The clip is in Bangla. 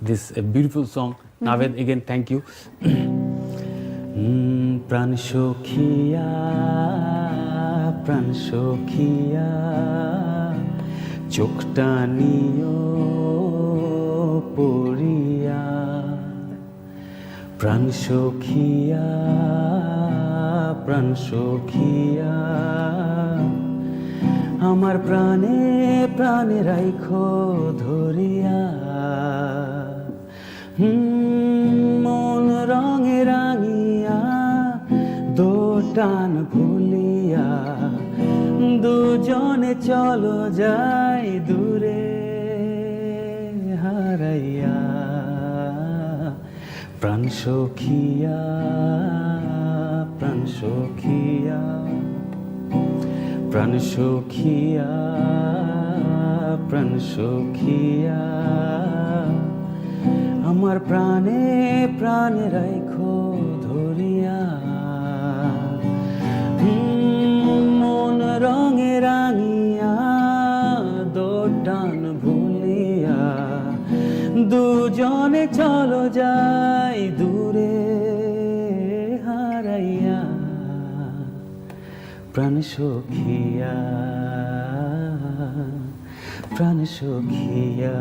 this beautiful song. Naved, again, thank you. প্রাণ সখিয়া প্রাণ সখিয়া চোখটা নিও পড়িয়া প্রাণ সখিয়া প্রাণ সখিয়া আমার প্রাণে প্রাণে রাইখো ধরিয়া মন রঙে রাঙিয়া দোটান ভুলিয়া দুজনে চলো যাই দূরে হারাইয়া প্রাণ সখিয়া প্রাণ সখিয়া প্রাণ সখিয়া প্রাণ সখিয়া আমার প্রাণে প্রাণে রাইখো ধরিয়া মন রঙে রাঙিয়া দোটান ভুলিয়া দুজনে চলো যাই দূরে হারাইয়া প্রাণ সখিয়া প্রাণ সখিয়া